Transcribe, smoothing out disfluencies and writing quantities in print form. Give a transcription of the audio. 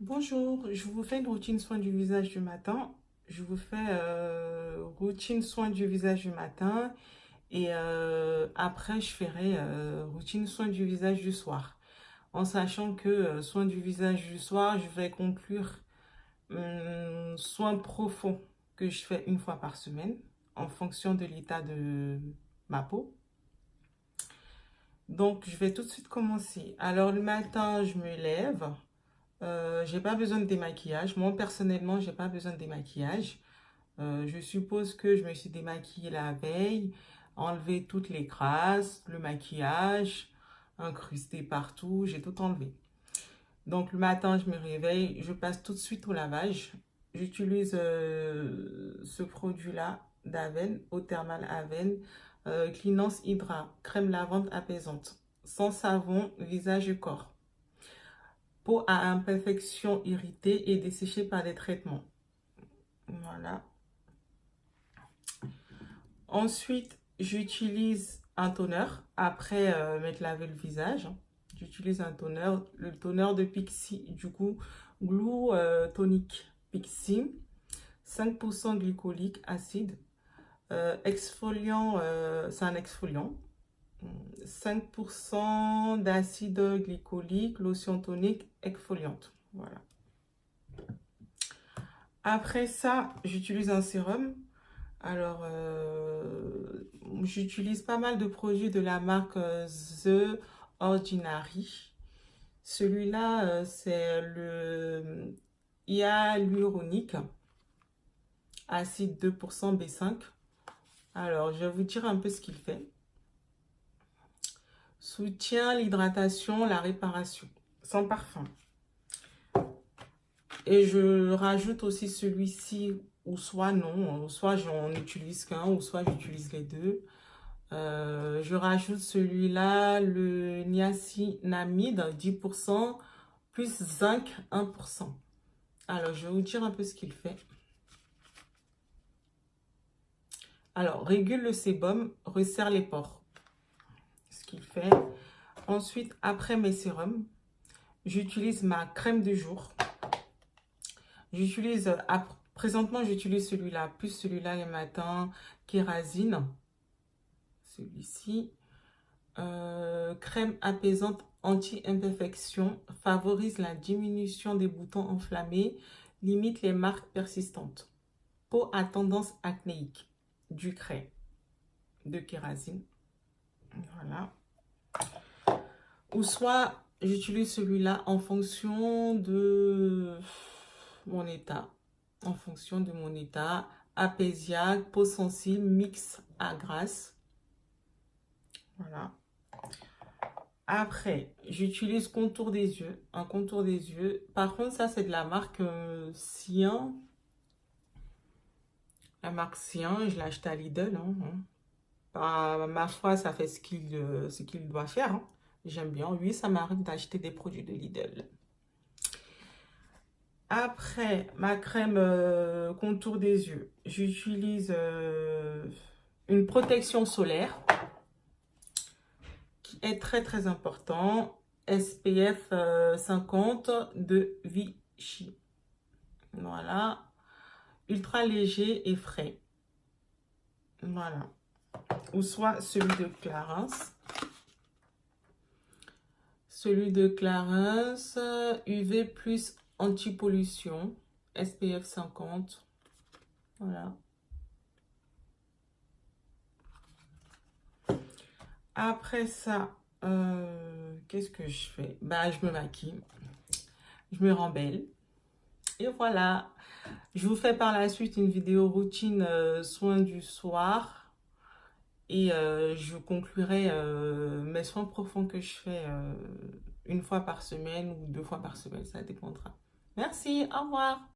Bonjour, je vous fais une routine soin du visage du matin. Je vous fais routine soin du visage du matin et après je ferai routine soin du visage du soir. En sachant que soin du visage du soir, je vais conclure soin profond que je fais une fois par semaine en fonction de l'état de ma peau. Donc je vais tout de suite commencer. Alors le matin, je me lève. J'ai pas besoin de démaquillage. Moi, personnellement, j'ai pas besoin de démaquillage. Je suppose que je me suis démaquillée la veille, enlevé toutes les crasses, le maquillage, incrusté partout, j'ai tout enlevé. Donc, le matin, je me réveille, je passe tout de suite au lavage. J'utilise ce produit-là d'Aven, eau thermale Aven, Cleanance Hydra, crème lavande apaisante, sans savon, visage et corps. Peau à imperfection irritée et desséchée par des traitements. Voilà. Ensuite, j'utilise un toner après m'être lavé le visage. J'utilise un toner, le toner de Pixi, du coup, Glue Tonic Pixi, 5% glycolique acide, exfoliant, c'est un exfoliant, 5% d'acide glycolique, lotion tonique exfoliante. Voilà. Après ça, j'utilise un sérum. Alors, j'utilise pas mal de produits de la marque The Ordinary. Celui-là, c'est le hyaluronique, acide 2% B5. Alors, je vais vous dire un peu ce qu'il fait. Soutient l'hydratation, la réparation, sans parfum. Et je rajoute aussi celui-ci, ou soit non, soit j'en utilise qu'un, ou soit j'utilise les deux. Je rajoute celui-là, le niacinamide, 10%, plus zinc, 1%. Alors, je vais vous dire un peu ce qu'il fait. Alors, régule le sébum, resserre les pores. Ce qu'il fait. Ensuite, après mes sérums, j'utilise ma crème de jour. Présentement, j'utilise celui-là, plus celui-là les matins, Kérasine. Celui-ci. Crème apaisante anti-imperfection, favorise la diminution des boutons enflammés, limite les marques persistantes. Peau à tendance acnéique, du cray, de Kérasine. Voilà. Ou soit j'utilise celui-là en fonction de mon état. En fonction de mon état. Apésiaque, peau sensible, mix à grasse. Voilà. Après, j'utilise contour des yeux, un contour des yeux. Par contre, ça, c'est de la marque Cyan. La marque Cyan, je l'ai acheté à Lidl. Bah, ma foi, ça fait ce qu'il doit faire. J'aime bien. Oui, ça m'arrive d'acheter des produits de Lidl. Après, ma crème contour des yeux, j'utilise une protection solaire qui est très très important. SPF 50 de Vichy. Voilà. Ultra léger et frais. Voilà. Ou soit celui de Clarins. Celui de Clarins, UV plus anti-pollution. SPF 50. Voilà. Après ça, qu'est-ce que je fais? Bah, je me maquille. Je me rends belle. Et voilà. Je vous fais par la suite une vidéo routine soins du soir. Et je conclurai mes soins profonds que je fais une fois par semaine ou deux fois par semaine. Ça dépendra. Merci. Au revoir.